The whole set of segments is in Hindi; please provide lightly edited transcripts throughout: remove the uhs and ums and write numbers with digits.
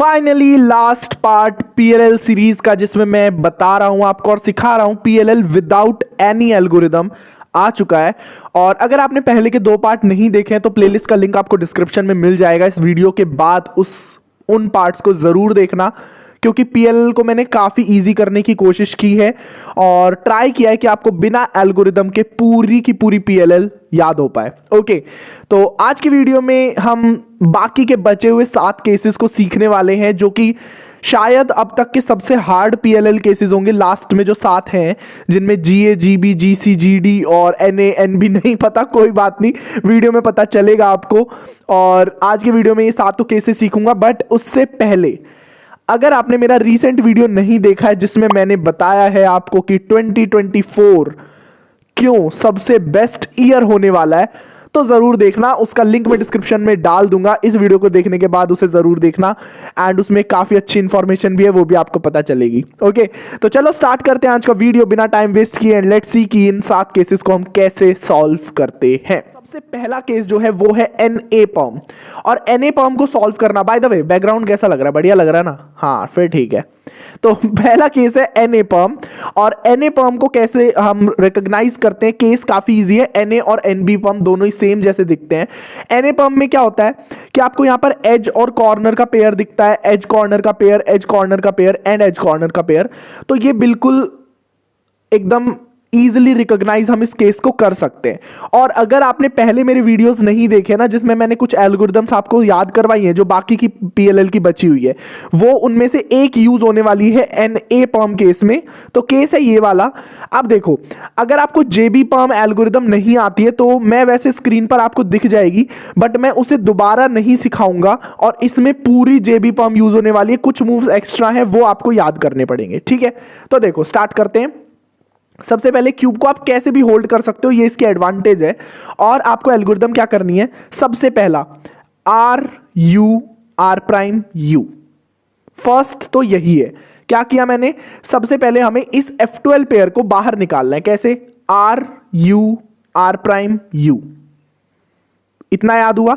Finally last part PLL series का, जिसमें मैं बता रहा हूं आपको और सिखा रहा हूं पीएलएल विदाउट एनी एल्गोरिदम आ चुका है। और अगर आपने पहले के 2 पार्ट नहीं देखे हैं तो प्लेलिस्ट का लिंक आपको डिस्क्रिप्शन में मिल जाएगा। इस वीडियो के बाद उन पार्ट्स को जरूर देखना, क्योंकि पीएलएल को मैंने काफ़ी इजी करने की कोशिश की है और ट्राई किया है कि आपको बिना एल्गोरिदम के पूरी की पूरी पीएलएल याद हो पाए। ओके, तो आज की वीडियो में हम बाकी के बचे हुए 7 केसेस को सीखने वाले हैं, जो कि शायद अब तक के सबसे हार्ड पीएलएल केसेस होंगे। लास्ट में जो 7 हैं, जिनमें जीए, जीबी, जीसी, जीडी और एनए, एनबी नहीं पता, कोई बात नहीं, वीडियो में पता चलेगा आपको। और आज की वीडियो में ये 7 केसेस सीखूंगा। बट उससे पहले, अगर आपने मेरा रीसेंट वीडियो नहीं देखा है जिसमें मैंने बताया है आपको कि 2024 क्यों सबसे बेस्ट ईयर होने वाला है, तो जरूर देखना। उसका लिंक मैं डिस्क्रिप्शन में डाल दूंगा। इस वीडियो को देखने के बाद उसे जरूर देखना, एंड उसमें काफी अच्छी इंफॉर्मेशन भी है, वो भी आपको पता चलेगी। ओके, तो चलो स्टार्ट करते हैं आज का वीडियो बिना टाइम वेस्ट किए, एंड लेट्स सी कि इन 7 केसेस को हम कैसे सॉल्व करते हैं। सबसे पहला केस जो है वो है NAPerm, और NAPerm को सॉल्व करना, बाय द वे बैकग्राउंड कैसा लग रहा है? बढ़िया लग रहा है ना? हाँ, फिर ठीक है। तो पहला केस है NAPerm, और NAPerm को कैसे हम रिकॉग्नाइज करते हैं? केस काफी इजी है। NA और NB perm दोनों ही सेम जैसे दिखते हैं। NAPerm में क्या होता है कि आपको यहां पर एज और कॉर्नर का पेयर दिखता है, एज कॉर्नर का पेयर, एज कॉर्नर का पेयर एंड एज कॉर्नर का पेयर। तो ये बिल्कुल एकदम इजीली रिकॉग्नाइज हम इस केस को कर सकते हैं। और अगर आपने पहले मेरे वीडियोस नहीं देखे ना, जिसमें मैंने कुछ एल्गोरिदम्स आपको याद करवाई हैं जो बाकी की पीएलएल की बची हुई है, वो उनमें से एक यूज होने वाली है NAPerm केस में। तो केस है ये वाला। अब देखो, अगर आपको JBPerm एल्गोरिदम नहीं आती है तो मैं वैसे स्क्रीन पर आपको दिख जाएगी, बट मैं उसे दोबारा नहीं सिखाऊंगा, और इसमें पूरी JBPerm यूज होने वाली है। कुछ मूव्स एक्स्ट्रा हैं वो आपको याद करने पड़ेंगे, ठीक है? तो देखो, स्टार्ट करते हैं। सबसे पहले क्यूब को आप कैसे भी होल्ड कर सकते हो, ये इसकी एडवांटेज है। और आपको एल्गोरिदम क्या करनी है? सबसे पहला R फर्स्ट तो यही है। क्या किया मैंने? सबसे पहले हमें इस F12 पेयर को बाहर निकालना है। कैसे? R', इतना याद हुआ।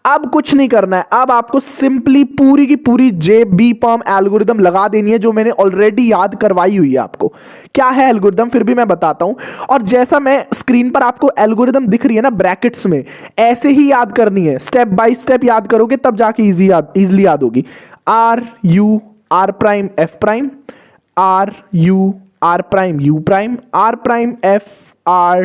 अब कुछ नहीं करना है, अब आपको सिंपली पूरी की पूरी JBPerm एल्गोरिदम लगा देनी है, जो मैंने ऑलरेडी याद करवाई हुई है आपको। क्या है एल्गोरिदम, फिर भी मैं बताता हूं। और जैसा मैं स्क्रीन पर आपको एल्गोरिदम दिख रही है ना ब्रैकेट्स में, ऐसे ही याद करनी है। स्टेप बाय स्टेप याद करोगे तब जाके इजीली याद होगी। R', F', R',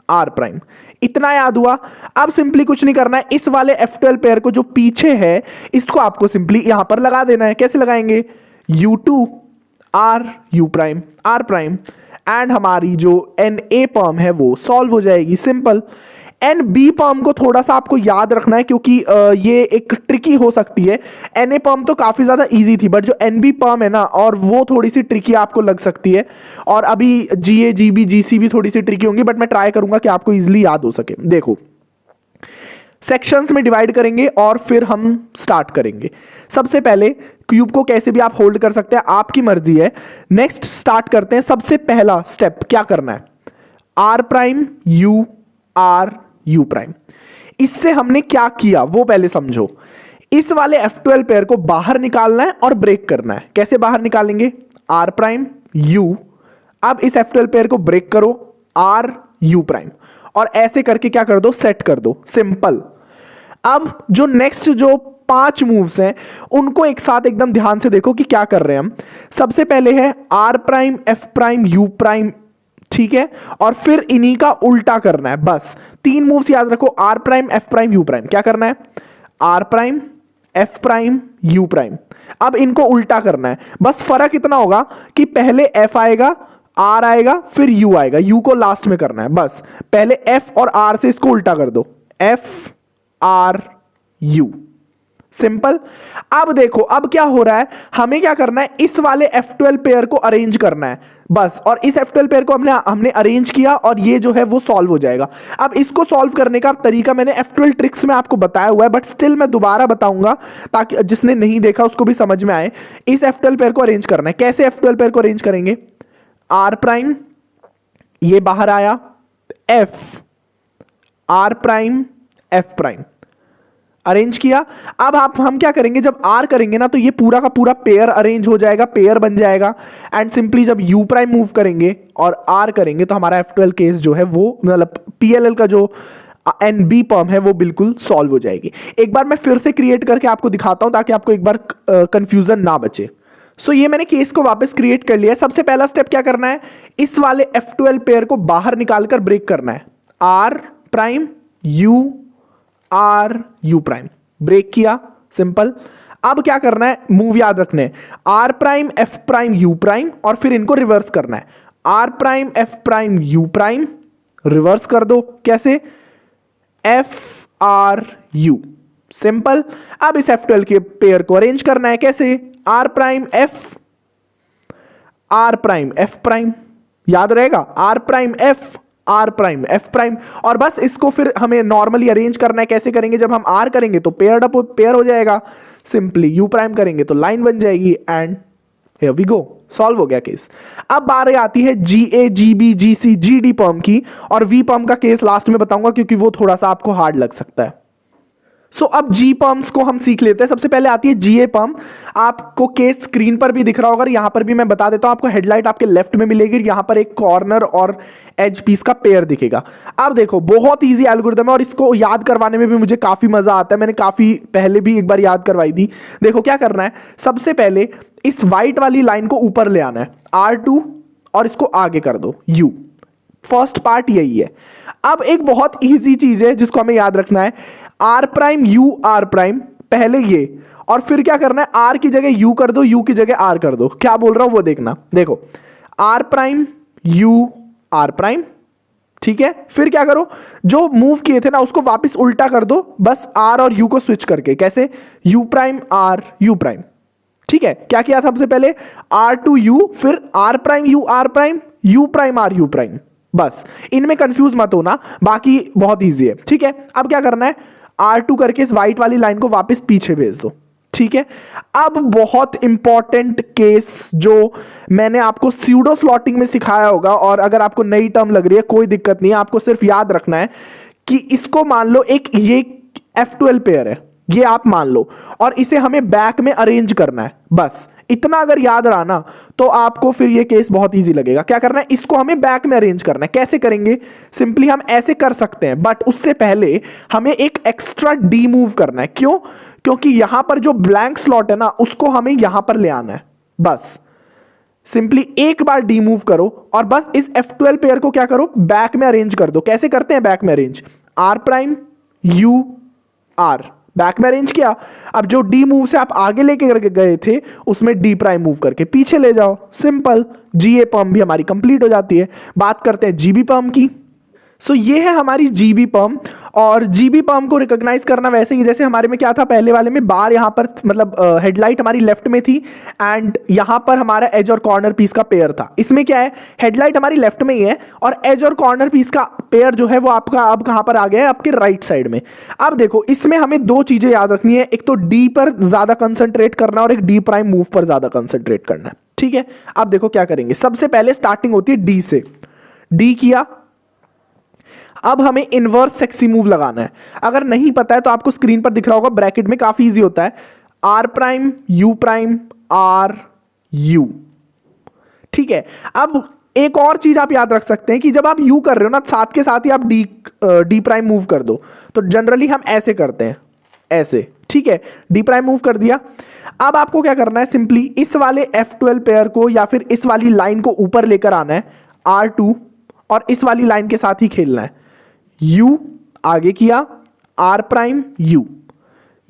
R', इतना याद हुआ। अब सिंपली कुछ नहीं करना है, इस वाले F12 पेयर को जो पीछे है, इसको आपको सिंपली यहां पर लगा देना है। कैसे लगाएंगे? U2 R', एंड हमारी जो NAPerm है वो सॉल्व हो जाएगी। सिंपल। NBPerm को थोड़ा सा आपको याद रखना है, क्योंकि ये एक ट्रिकी हो सकती है। NAPerm तो काफ़ी ज़्यादा इजी थी, बट जो NBPerm है ना, और वो थोड़ी सी ट्रिकी आपको लग सकती है। और अभी GA, GB, GC भी थोड़ी सी ट्रिकी होंगी, बट मैं ट्राई करूंगा कि आपको इजीली याद हो सके। देखो, सेक्शंस में डिवाइड करेंगे और फिर हम स्टार्ट करेंगे। सबसे पहले क्यूब को कैसे भी आप होल्ड कर सकते हैं, आपकी मर्जी है। नेक्स्ट स्टार्ट करते हैं। सबसे पहला स्टेप क्या करना है? R', इससे हमने क्या किया वो पहले समझो। इस वाले F12 पेयर को बाहर निकालना है और ब्रेक करना है। कैसे बाहर निकालेंगे? R', अब इस F12 पेयर को ब्रेक करो, R', और ऐसे करके क्या कर दो? सेट कर दो। सिंपल। अब जो नेक्स्ट जो 5 मूव्स हैं उनको एक साथ एकदम ध्यान से देखो कि क्या कर रहे हैं हम। सबसे पहले है R', F', U', ठीक है? और फिर इन्हीं का उल्टा करना है। बस 3 मूव्स याद रखो, R', F', U'। क्या करना है? R', F', U'। अब इनको उल्टा करना है। बस फर्क इतना होगा कि पहले F आएगा, R आएगा, फिर U आएगा। U को लास्ट में करना है। बस पहले F और R से इसको उल्टा कर दो, F R U। सिंपल। अब देखो, अब क्या हो रहा है, हमें क्या करना है? इस वाले F12 पेयर को अरेंज करना है बस। और इस F12 पेयर को हमने अरेंज किया, और ये जो है वो सॉल्व हो जाएगा। अब इसको सॉल्व करने का तरीका मैंने F12 ट्रिक्स में आपको बताया हुआ है, बट स्टिल मैं दोबारा बताऊंगा ताकि जिसने नहीं देखा उसको भी समझ में आए। इस F12 पेयर को अरेंज करना है। कैसे F12 पेयर को अरेंज करेंगे? R', ये बाहर आया, F, R', F', अरेंज किया। अब हम क्या करेंगे, जब आर करेंगे ना तो ये पूरा का पूरा पेयर अरेंज हो जाएगा, पेयर बन जाएगा। एंड सिंपली जब यू प्राइम मूव करेंगे और आर करेंगे तो हमारा F12 केस जो है वो मतलब PLL का जो एन बी पर्म है वो बिल्कुल सॉल्व हो जाएगी। एक बार मैं फिर से क्रिएट करके आपको दिखाता हूं ताकि आपको एक बार कंफ्यूजन ना बचे। सो ये मैंने केस को वापस क्रिएट कर लिया है। सबसे पहला स्टेप क्या करना है, इस वाले F12 पेयर को बाहर निकालकर ब्रेक करना है। R prime U R U prime, break किया, सिंपल। अब क्या करना है, मूव याद रखने, R prime F prime U prime और फिर इनको रिवर्स करना है। R prime F prime U prime, reverse कर दो, कैसे, एफ आर यू, सिंपल। अब इस F12 के पेयर को अरेंज करना है, कैसे, आर प्राइम एफ प्राइम, याद रहेगा, आर प्राइम एफ प्राइम। और बस इसको फिर हमें नॉर्मली अरेंज करना है। कैसे करेंगे, जब हम आर करेंगे तो पेयर अप पेयर हो जाएगा, सिंपली यू प्राइम करेंगे तो लाइन बन जाएगी and here we go, solve हो गया केस। अब बारी आती है GA GB GC GD पर्म की, और V पर्म का केस लास्ट में बताऊंगा क्योंकि वो थोड़ा सा आपको हार्ड लग सकता है। सो अब G पर्म्स को हम सीख लेते हैं। सबसे पहले आती है GA पर्म। आपको केस स्क्रीन पर भी दिख रहा होगा, यहां पर भी मैं बता देता हूं, आपको हेडलाइट आपके लेफ्ट में मिलेगी, यहां पर एक कॉर्नर और एज पीस का पेयर दिखेगा। अब देखो बहुत इजी एल्गोरिथम है और इसको याद करवाने में भी मुझे काफी मजा आता है। मैंने काफी पहले भी एक बार याद करवाई थी। देखो क्या करना है, सबसे पहले इस व्हाइट वाली लाइन को ऊपर ले आना है, R2, और इसको आगे कर दो U। फर्स्ट पार्ट यही है। अब एक बहुत इजी चीज है जिसको हमें याद रखना है, R prime U R prime, पहले ये, और फिर क्या करना है, आर की जगह यू कर दो, यू की जगह आर कर दो। क्या बोल रहा हूं वो देखना, देखो R prime U R prime, ठीक है। फिर क्या करो, जो मूव किए थे ना उसको वापस उल्टा कर दो, बस आर और यू को स्विच करके, कैसे, U prime R U prime, ठीक है। क्या किया था सबसे पहले, आर टू यू, फिर R prime U R prime, U prime R U prime, बस इनमें कंफ्यूज मत होना, बाकी बहुत इजी है, ठीक है। अब क्या करना है, R2 करके इस व्हाइट वाली लाइन को वापस पीछे भेज दो, ठीक है। अब बहुत इंपॉर्टेंट केस जो मैंने आपको स्यूडो स्लॉटिंग में सिखाया होगा, और अगर आपको नई टर्म लग रही है कोई दिक्कत नहीं है, आपको सिर्फ याद रखना है कि इसको मान लो एक ये F12 पेयर है, ये आप मान लो, और इसे हमें बैक में अरेंज करना है, बस इतना अगर याद रहा ना तो आपको फिर ये केस बहुत इजी लगेगा। क्या करना है, इसको हमें बैक में अरेंज करना है। कैसे करेंगे, सिंपली हम ऐसे कर सकते हैं, बट उससे पहले हमें एक एक्स्ट्रा डी मूव करना है। क्यों, क्योंकि यहां पर जो ब्लैंक स्लॉट है ना उसको हमें यहां पर ले आना है। बस सिंपली एक बार डी मूव करो और बस इस F12 पेयर को क्या करो, बैक में अरेंज कर दो। कैसे करते हैं बैक में arrange, R prime U R, back में अरेंज किया। अब जो डी मूव से आप आगे लेके गए थे उसमें डी प्राइम मूव करके पीछे ले जाओ, सिंपल। GA पर्म भी हमारी कंप्लीट हो जाती है। बात करते हैं GB पर्म की। सो ये है हमारी GB पर्म, और GB पर्म को रिकॉग्नाइज करना वैसे ही जैसे हमारे में क्या था, पहले वाले में बार यहाँ पर मतलब हेडलाइट हमारी लेफ्ट में थी एंड यहाँ पर हमारा एज और कॉर्नर पीस का पेयर था। इसमें क्या है, हेडलाइट हमारी लेफ्ट में ही है और एज और कॉर्नर पीस का पेयर जो है वो आपका अब कहाँ पर आ गया है, आपके राइट साइड में। अब देखो इसमें हमें दो चीजें याद रखनी है, एक तो डी पर ज्यादा कंसंट्रेट करना और एक डी प्राइम मूव पर ज्यादा कंसंट्रेट करना है, ठीक है। अब देखो क्या करेंगे, सबसे पहले स्टार्टिंग होती है डी से, डी किया। अब हमें इनवर्स सेक्सी मूव लगाना है। अगर नहीं पता है तो आपको स्क्रीन पर दिख रहा होगा, ब्रैकेट में काफी इजी होता है, R prime U prime R U, ठीक है। अब एक और चीज आप याद रख सकते हैं कि जब आप यू कर रहे हो ना, साथ के साथ ही आप डी प्राइम मूव कर दो, तो जनरली हम ऐसे करते हैं, ऐसे, ठीक है। डी प्राइम मूव कर दिया। अब आपको क्या करना है, सिंपली इस वाले F12 पेयर को या फिर इस वाली लाइन को ऊपर लेकर आना है, R2, और इस वाली लाइन के साथ ही खेलना है। U आगे किया, R प्राइम U,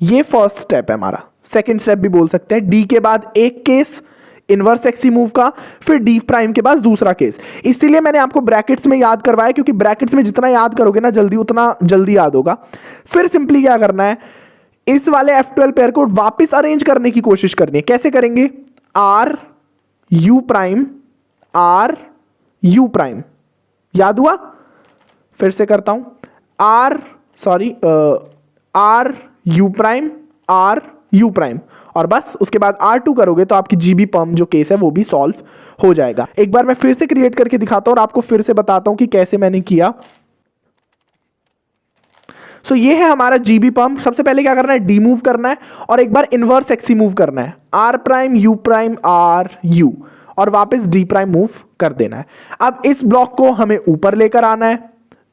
ये फर्स्ट स्टेप है हमारा। सेकंड स्टेप भी बोल सकते हैं, D के बाद एक केस इनवर्स एक्सी मूव का, फिर D प्राइम के बाद दूसरा केस। इसीलिए मैंने आपको ब्रैकेट्स में याद करवाया, क्योंकि ब्रैकेट्स में जितना याद करोगे ना जल्दी, उतना जल्दी याद होगा। फिर सिंपली क्या करना है, इस वाले F12 पेयर को वापस अरेंज करने की कोशिश करनी है। कैसे करेंगे, R U prime R U prime, याद हुआ? फिर से करता हूं, R U prime R U prime, और बस उसके बाद R2 करोगे तो आपकी GB पर्म जो केस है वो भी सॉल्व हो जाएगा। एक बार मैं फिर से क्रिएट करके दिखाता हूं और आपको फिर से बताता हूं कि कैसे मैंने किया। सो ये है हमारा जीबी पंप। सबसे पहले क्या करना है, डी मूव करना है और एक बार इनवर्स एक्सी मूव करना है, R prime U prime R U, और वापस डी प्राइम मूव कर देना है। अब इस ब्लॉक को हमें ऊपर लेकर आना है,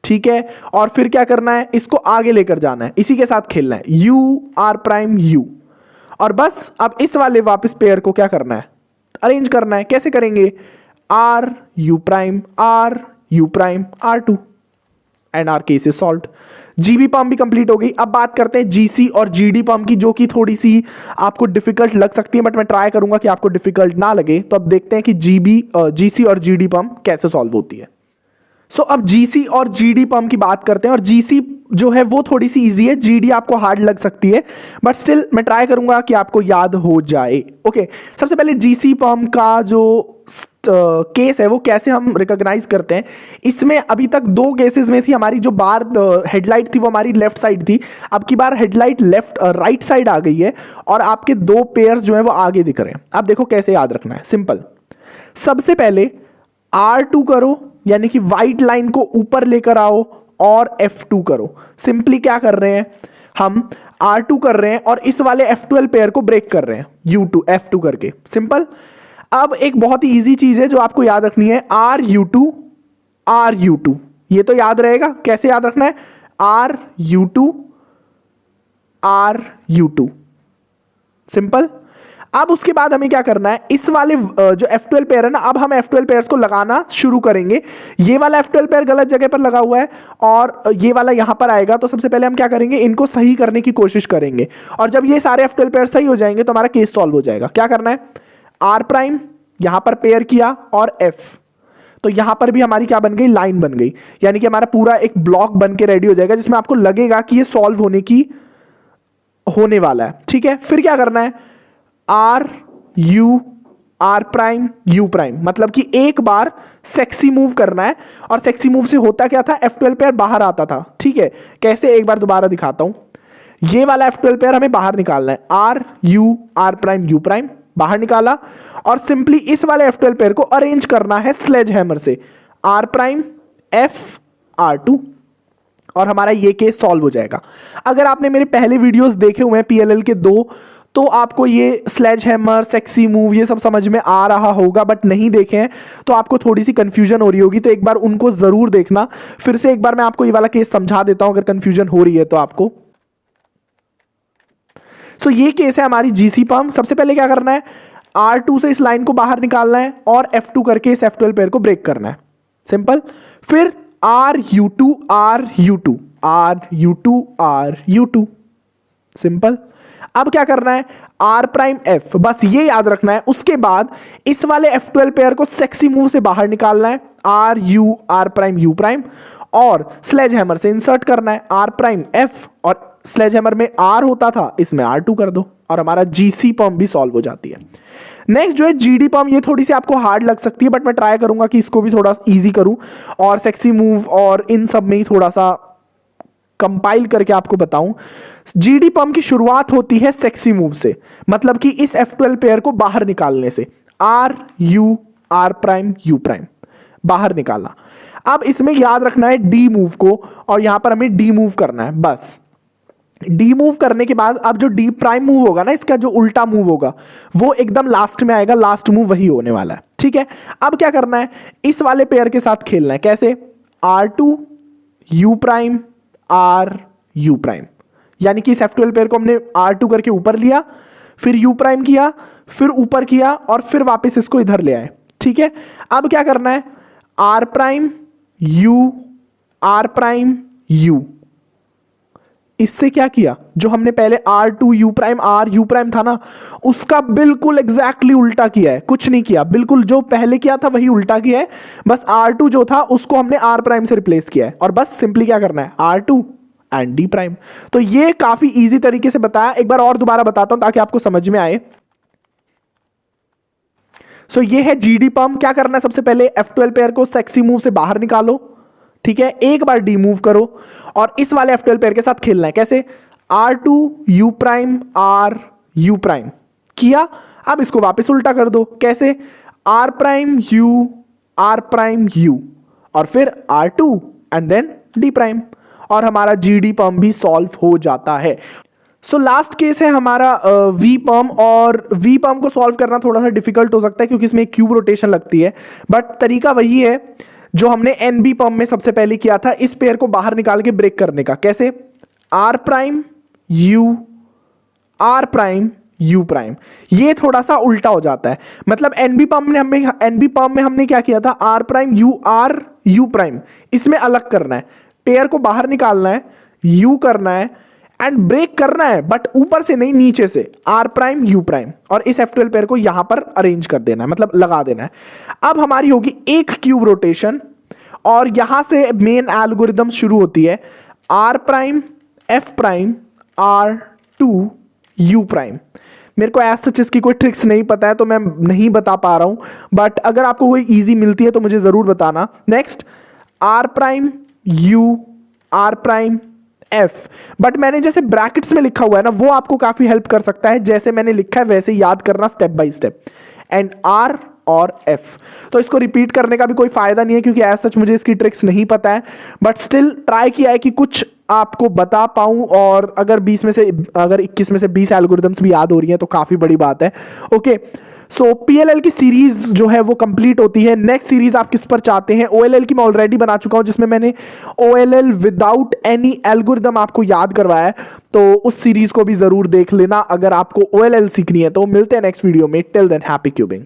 ठीक है, और फिर क्या करना है, इसको आगे लेकर जाना है, इसी के साथ खेलना है, यू आर प्राइम यू, और बस अब इस वाले वापस पेयर को क्या करना है, अरेंज करना है। कैसे करेंगे, R U prime R U prime R two, and our case is solved. जीबी पंप भी कंप्लीट हो गई। अब बात करते हैं जीसी और जीडी पंप की, जो कि थोड़ी सी आपको डिफिकल्ट लग सकती है, बट मैं ट्राई करूंगा कि आपको डिफिकल्ट ना लगे। तो अब देखते हैं कि जीसी और जीडी पंप कैसे सॉल्व होती है। सो अब जीसी और जीडी पंप की बात करते हैं, और जीसी जो है वो थोड़ी सी इजी है, जीडी आपको हार्ड लग सकती है, बट स्टिल मैं ट्राई करूंगा कि आपको याद हो जाए। ओके, सबसे पहले जीसी पंप का जो केस है वो कैसे हम रिकॉग्नाइज करते हैं। इसमें अभी तक दो केसेस में थी, हमारी जो बार हेडलाइट थी वो हमारी लेफ्ट साइड थी, अब की बार हेडलाइट राइट साइड आ गई है और आपके दो पेयर्स जो है वो आगे दिख रहे हैं। अब देखो कैसे याद रखना है, सिंपल। सबसे पहले R2 करो, यानी कि व्हाइट लाइन को ऊपर लेकर आओ और F2 करो। सिंपली क्या कर रहे हैं, हम R2 कर रहे हैं और इस वाले F12 पेयर को ब्रेक कर रहे हैं, U2 F2 करके, सिंपल। अब एक बहुत ही इजी चीज है जो आपको याद रखनी है, RU2 RU2, ये तो याद रहेगा। कैसे याद रखना है, RU2 RU2, सिंपल। अब उसके बाद हमें क्या करना है, इस वाले जो F12 पेयर है ना, अब हम F12 पेयर्स को लगाना शुरू करेंगे। ये वाला F12 पेयर गलत जगह पर लगा हुआ है और ये वाला यहां पर आएगा, तो सबसे पहले हम क्या करेंगे, इनको सही करने की कोशिश करेंगे, और जब ये सारे F12 पेयर सही हो जाएंगे तो हमारा केस सॉल्व हो जाएगा। क्या करना है, आर प्राइम यहां पर पेयर किया और F, तो यहां पर भी हमारी क्या बन गई, लाइन बन गई, यानी कि हमारा पूरा एक ब्लॉक बन के रेडी हो जाएगा जिसमें आपको लगेगा कि ये सॉल्व होने वाला है, ठीक है। फिर क्या करना है, R U R prime U prime, मतलब कि एक बार सेक्सी मूव करना है, और सेक्सी मूव से होता क्या था, F12 पेयर बाहर आता था, ठीक है। कैसे, एक बार दोबारा दिखाता हूं। ये वाला F12 पेयर हमें बाहर निकालना है, R U R prime U prime, बाहर निकाला, और सिंपली इस वाले F12 पेयर को अरेंज करना है स्लेज हैमर से, आर प्राइम F R2, और हमारा ये केस सॉल्व हो जाएगा। अगर आपने मेरे पहले वीडियोस देखे हुए हैं PLL के 2, तो आपको ये स्लेज हैमर, सेक्सी मूव, ये सब समझ में आ रहा होगा, बट नहीं देखे हैं तो आपको थोड़ी सी कंफ्यूजन हो रही होगी, तो एक बार उनको जरूर देखना। फिर से एक बार मैं आपको ये वाला केस समझा देता हूं अगर कंफ्यूजन हो रही है तो आपको। सो ये केस है हमारी जीसी पंप। सबसे पहले क्या करना है, R2 से इस लाइन को बाहर निकालना है और F2 करके इस F12 पेयर को ब्रेक करना है, सिंपल। फिर RU2 RU2 RU2 RU2, simple. अब क्या करना है, R प्राइम F, बस ये याद रखना है। उसके बाद इस वाले F12 पेयर को सेक्सी मूव से बाहर निकालना है, RU R prime U prime, और स्लेज हैमर से इंसर्ट करना है, R प्राइम F, और स्लेज हैमर में R होता था, इसमें R2 कर दो, और हमारा जीसी पंप भी सॉल्व हो जाती है। नेक्स्ट जो है जीडी पंप, ये थोड़ी सी आपको हार्ड लग सकती है, बट मैं ट्राई करूंगा कि इसको भी थोड़ा इजी करूं, और सेक्सी मूव और इन सब में ही थोड़ा सा कंपाइल करके आपको बताऊं। जीडी पंप की शुरुआत होती है सेक्सी मूव से, मतलब कि इस F12 पेयर को बाहर निकालने से, R U R prime U prime, बाहर निकालना। अब इसमें याद रखना है डी मूव को, और यहां पर हमें डी मूव करना है, बस। डी मूव करने के बाद अब जो डी प्राइम मूव होगा ना, इसका जो उल्टा मूव होगा वो एकदम लास्ट में आएगा, लास्ट मूव वही होने वाला है, ठीक है। अब क्या करना है, इस वाले पेयर के साथ खेलना है। कैसे, R2 U prime R U prime, यानी कि इस F12 पेयर को हमने R2 करके ऊपर लिया, फिर U प्राइम किया, फिर ऊपर किया, और फिर वापस इसको इधर ले आए, ठीक है। अब क्या करना है, R prime U R prime U, इससे क्या किया, जो हमने पहले R2 U prime R U prime था ना, उसका बिल्कुल एग्जैक्टली उल्टा किया है, कुछ नहीं किया, बिल्कुल जो पहले किया था वही उल्टा किया है, बस R2 जो था उसको हमने R प्राइम से रिप्लेस किया है, और बस सिंपली क्या करना है, R2 एंड D प्राइम। तो ये काफी इजी तरीके से बताया, एक बार और दोबारा बताता हूं ताकि आपको समझ में आए। सो ये है जीडी पंप। क्या करना है, सबसे पहले F12 पेयर को सेक्सी मूव से बाहर निकालो, ठीक है, एक बार डी मूव करो, और इस वाले F12 पेयर के साथ खेलना है। कैसे, R2 U prime R U prime किया, अब इसको वापस उल्टा कर दो। कैसे, R prime U R prime U, और फिर R2 and then D prime, और हमारा GD पर्म भी सॉल्व हो जाता है। सो लास्ट केस है हमारा वी पर्म, और वी पर्म को सॉल्व करना थोड़ा सा डिफिकल्ट हो सकता है क्योंकि इसमें एक क्यूब रोटेशन लगती है, बट तरीका वही है जो हमने NB पर्म में सबसे पहले किया था, इस पेयर को बाहर निकाल के ब्रेक करने का। कैसे? R prime U, R prime U prime. ये थोड़ा सा उल्टा हो जाता है, मतलब NB पर्म में हमने क्या किया था, R prime U R U prime, इसमें अलग करना है, पेयर को बाहर निकालना है, U करना है एंड ब्रेक करना है, बट ऊपर से नहीं, नीचे से R प्राइम U प्राइम, और इस F12 पेयर को यहां पर अरेंज कर देना है, मतलब लगा देना है। अब हमारी होगी एक क्यूब रोटेशन, और यहां से मेन एल्गोरिदम शुरू होती है, R prime F prime R2 U prime. मेरे को सच इसकी कोई ट्रिक्स नहीं पता है तो मैं नहीं बता पा रहा हूं, बट अगर आपको कोई इजी मिलती है तो मुझे जरूर बताना। Next R prime U R prime F, but मैंने जैसे ब्रैकेट्स में लिखा हुआ है ना, वो आपको काफी हेल्प कर सकता है, जैसे मैंने लिखा है वैसे याद करना step by step, and R और F। तो इसको रिपीट करने का भी कोई फायदा नहीं है क्योंकि एज सच मुझे इसकी ट्रिक्स नहीं पता है, बट स्टिल ट्राई किया है कि कुछ आपको बता पाऊं, और अगर 21 में से 20 एल्गोरिदम्स भी याद हो रही हैं तो काफी बड़ी बात है। ओके, सो PLL की सीरीज जो है वो कंप्लीट होती है। नेक्स्ट सीरीज आप किस पर चाहते हैं? OLL की मैं ऑलरेडी बना चुका हूं जिसमें मैंने OLL विदाउट एनी एल्गोरिदम आपको याद करवाया है, तो उस सीरीज को भी जरूर देख लेना अगर आपको OLL सीखनी है। तो मिलते हैं नेक्स्ट वीडियो में, टिल देन हैप्पी क्यूबिंग।